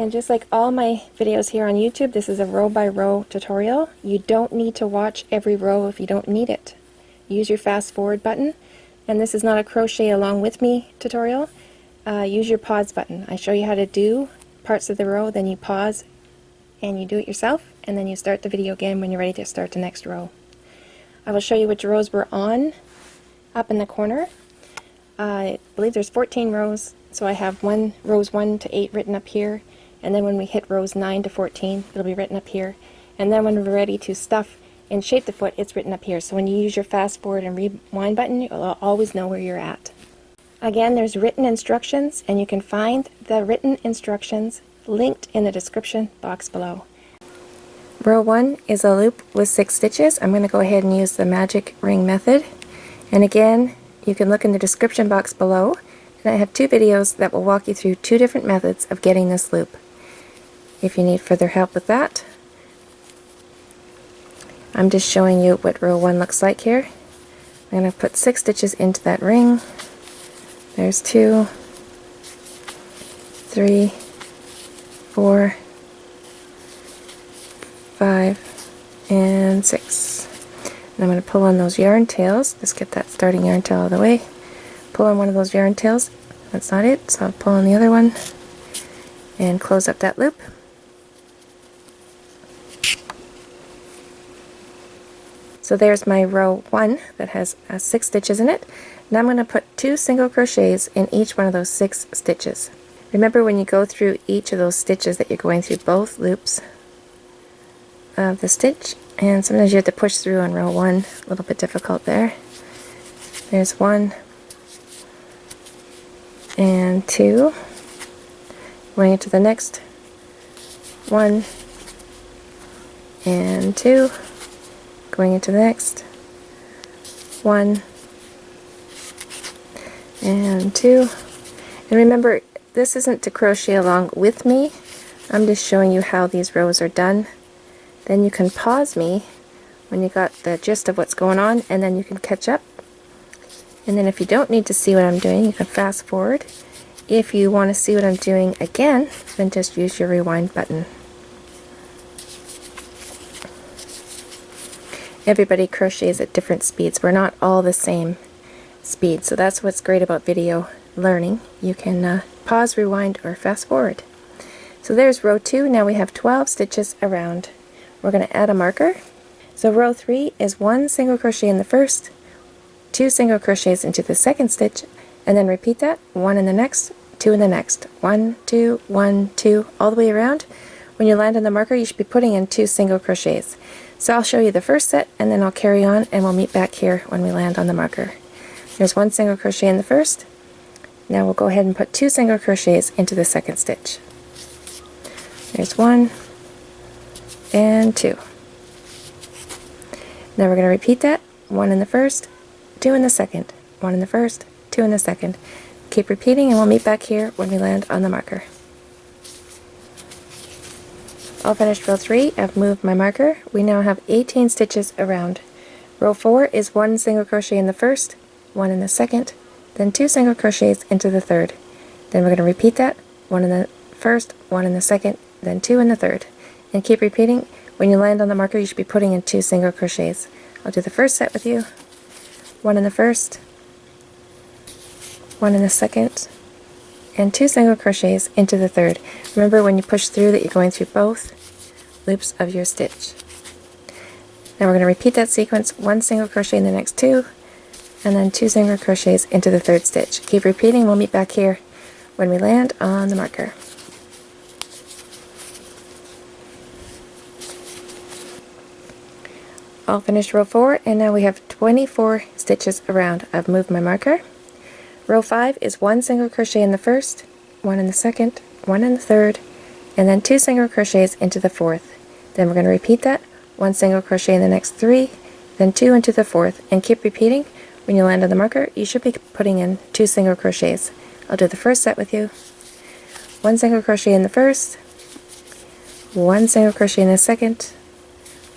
And just like all my videos here on YouTube, this is a row by row tutorial. You don't need to watch every row if you don't need it. Use your fast forward button, and this is not a crochet along with me tutorial. Use your pause button. I show you how to do parts of the row, then you pause and you do it yourself, and then you start the video again when you're ready to start the next row. I will show you which rows we're on up in the corner. I believe there's 14 rows, so I have rows 1 to 8 written up here, and then when we hit rows 9 to 14 it'll be written up here, and then when we're ready to stuff and shape the foot it's written up here. So when you use your fast forward and rewind button, you'll always know where you're at. Again, there's written instructions, and you can find the written instructions linked in the description box below. Row 1 is a loop with 6 stitches. I'm going to go ahead and use the magic ring method, and again you can look in the description box below, and I have 2 videos that will walk you through 2 different methods of getting this loop. If you need further help with that, I'm just showing you what row 1 looks like here. I'm going to put 6 stitches into that ring. There's 2, 3, 4, 5, and 6. And I'm going to pull on those yarn tails. Just get that starting yarn tail out of the way. Pull on one of those yarn tails. That's not it, so I'll pull on the other one and close up that loop. So there's my row 1 that has 6 stitches in it. Now I'm going to put 2 single crochets in each one of those 6 stitches. Remember, when you go through each of those stitches that you're going through both loops of the stitch, and sometimes you have to push through on row 1, a little bit difficult there. There's 1 and 2, going into the next 1 and 2, going into the next 1 and 2. And remember, this isn't to crochet along with me. I'm just showing you how these rows are done. Then you can pause me when you got the gist of what's going on, and then you can catch up. And then if you don't need to see what I'm doing, you can fast forward. If you want to see what I'm doing again, then just use your rewind button. Everybody crochets at different speeds. We're not all the same speed, so that's what's great about video learning. You can pause, rewind, or fast forward. So there's row 2. Now we have 12 stitches around. We're going to add a marker. So row 3 is 1 single crochet in the first, 2 single crochets into the second stitch, and then repeat that, 1 in the next, 2 in the next, 1, 2, 1, 2, all the way around. When you land on the marker, you should be putting in 2 single crochets. So I'll show you the first set, and then I'll carry on, and we'll meet back here when we land on the marker. There's 1 single crochet in the first. Now we'll go ahead and put 2 single crochets into the second stitch. There's 1 and 2. Now we're going to repeat that, 1 in the first, 2 in the second, 1 in the first, 2 in the second. Keep repeating, and we'll meet back here when we land on the marker. All finished row 3. I've moved my marker. We now have 18 stitches around. Row 4 is 1 single crochet in the first, 1 in the second, then 2 single crochets into the third. Then we're going to repeat that, 1 in the first, 1 in the second, then 2 in the third. And keep repeating. When you land on the marker, you should be putting in 2 single crochets. I'll do the first set with you. 1 in the first, 1 in the second, and 2 single crochets into the third. Remember, when you push through, that you're going through both loops of your stitch. Now we're going to repeat that sequence, 1 single crochet in the next 2, and then 2 single crochets into the third stitch. Keep repeating. We'll meet back here when we land on the marker. All finished row 4, and now we have 24 stitches around. I've moved my marker. Row 5 is 1 single crochet in the first, 1 in the second, 1 in the third, and then 2 single crochets into the fourth. Then we're going to repeat that, 1 single crochet in the next 3, then 2 into the fourth, and keep repeating. When you land on the marker, you should be putting in 2 single crochets. I'll do the first set with you. 1 single crochet in the first, 1 single crochet in the second,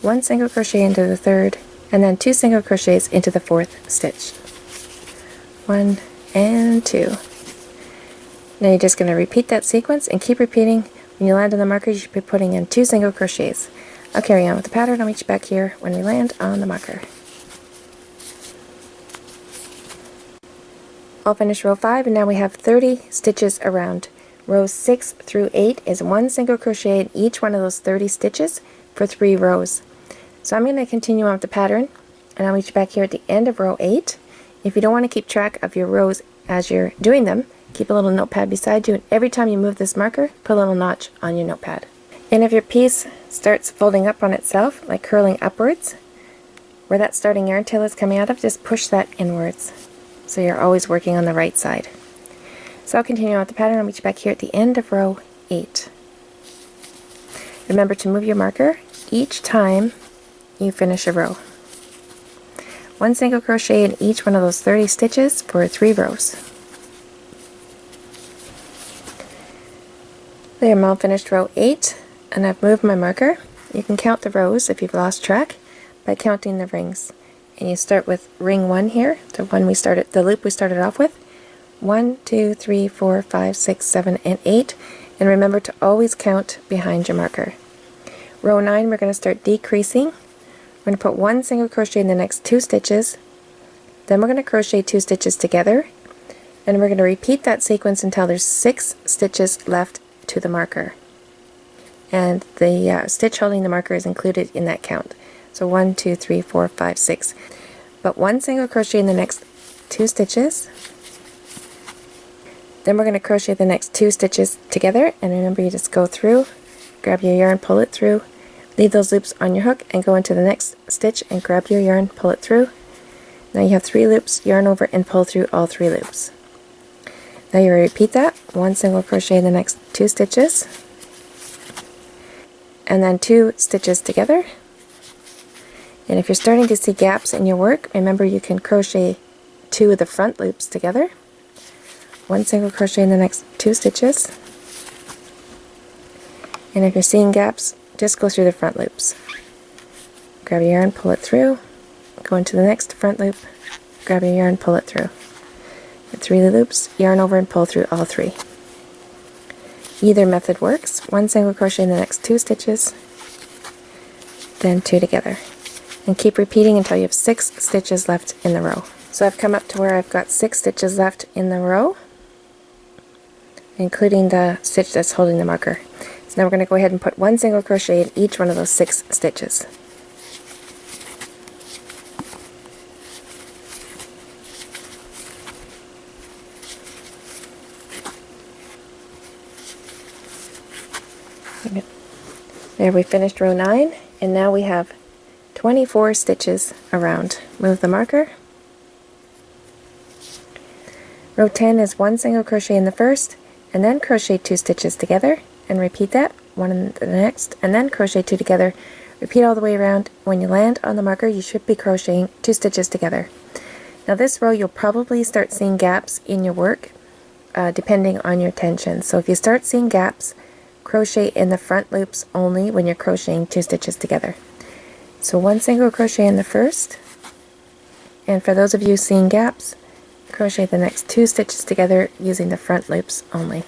1 single crochet into the third, and then 2 single crochets into the fourth stitch. 1 and 2. Now you're just going to repeat that sequence and keep repeating. When you land on the marker, you should be putting in 2 single crochets. I'll carry on with the pattern. I'll meet you back here when we land on the marker. I'll finish row 5, and now we have 30 stitches around. Rows 6 through 8 is 1 single crochet in each one of those 30 stitches for 3 rows. So I'm going to continue on with the pattern, and I'll meet you back here at the end of row 8. If you don't want to keep track of your rows as you're doing them, keep a little notepad beside you, and every time you move this marker, put a little notch on your notepad. And if your piece starts folding up on itself, like curling upwards, where that starting yarn tail is coming out of, just push that inwards. So you're always working on the right side. So I'll continue on with the pattern. I'll meet you back here at the end of row 8. Remember to move your marker each time you finish a row. 1 single crochet in each one of those 30 stitches for 3 rows. There, I'm all finished row 8, and I've moved my marker. You can count the rows if you've lost track by counting the rings. And you start with ring 1 here, the loop we started off with. 1, 2, 3, 4, 5, 6, 7, and 8. And remember to always count behind your marker. Row 9, we're going to start decreasing. We're going to put 1 single crochet in the next 2 stitches. Then we're going to crochet 2 stitches together. And we're going to repeat that sequence until there's 6 stitches left to the marker. And the stitch holding the marker is included in that count. So 1, 2, 3, 4, 5, 6. But 1 single crochet in the next 2 stitches. Then we're going to crochet the next 2 stitches together, and remember you just go through, grab your yarn, pull it through, leave those loops on your hook, and go into the next stitch and grab your yarn, pull it through. Now you have 3 loops, yarn over and pull through all 3 loops. Now you repeat that, 1 single crochet in the next 2 stitches, and then 2 stitches together. And if you're starting to see gaps in your work, remember you can crochet 2 of the front loops together. 1 single crochet in the next 2 stitches. And if you're seeing gaps, just go through the front loops. Grab your yarn, pull it through, go into the next front loop, grab your yarn, pull it through. Get 3 loops, yarn over and pull through all 3. Either method works. 1 single crochet in the next 2 stitches, then 2 together. And keep repeating until you have 6 stitches left in the row. So I've come up to where I've got 6 stitches left in the row, including the stitch that's holding the marker. So now we're going to go ahead and put 1 single crochet in each one of those 6 stitches. There, we finished row 9, and now we have 24 stitches around. Move the marker. Row 10 is 1 single crochet in the first, and then crochet 2 stitches together, and repeat that, 1 in the next, and then crochet 2 together. Repeat all the way around. When you land on the marker, you should be crocheting 2 stitches together. Now this row, you'll probably start seeing gaps in your work, depending on your tension. So if you start seeing gaps, crochet in the front loops only when you're crocheting 2 stitches together. So 1 single crochet in the first, and for those of you seeing gaps, crochet the next 2 stitches together using the front loops only.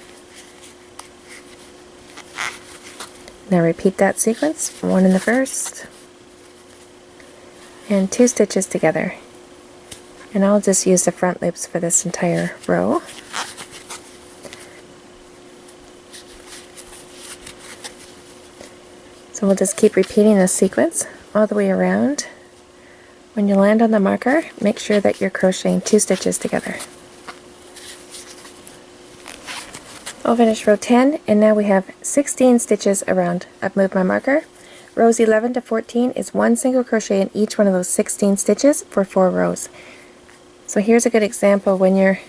Now repeat that sequence, 1 in the first, and 2 stitches together. And I'll just use the front loops for this entire row. So we'll just keep repeating this sequence all the way around. When you land on the marker, make sure that you're crocheting 2 stitches together. I'll finish row 10, and now we have 16 stitches around. I've moved my marker. Rows 11 to 14 is 1 single crochet in each one of those 16 stitches for 4 rows. So here's a good example when you're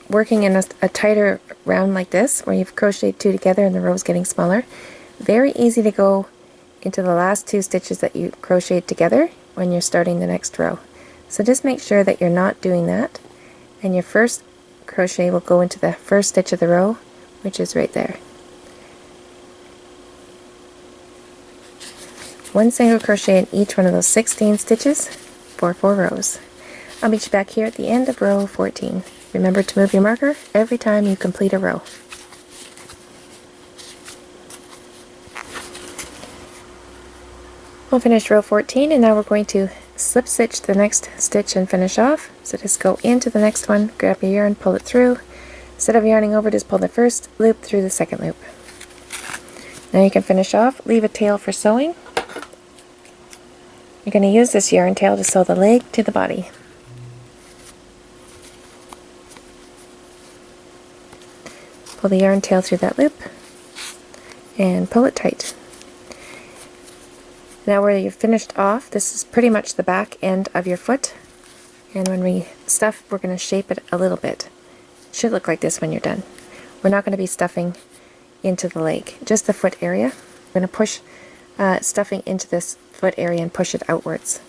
working in a tighter round like this, where you've crocheted 2 together and the row's getting smaller. Very easy to go into the last 2 stitches that you crocheted together when you're starting the next row. So just make sure that you're not doing that, and your first crochet will go into the first stitch of the row, which is right there. 1 single crochet in each one of those 16 stitches for 4 rows. I'll meet you back here at the end of row 14. Remember to move your marker every time you complete a row. We'll finish row 14, and now we're going to slip stitch the next stitch and finish off. So just go into the next one, grab your yarn, pull it through. Instead of yarning over, just pull the first loop through the second loop. Now you can finish off, leave a tail for sewing. You're going to use this yarn tail to sew the leg to the body. Pull the yarn tail through that loop and pull it tight. Now where you've finished off, this is pretty much the back end of your foot, and when we stuff, we're going to shape it a little bit. It should look like this when you're done. We're not going to be stuffing into the leg, just the foot area. We're going to push stuffing into this foot area and push it outwards.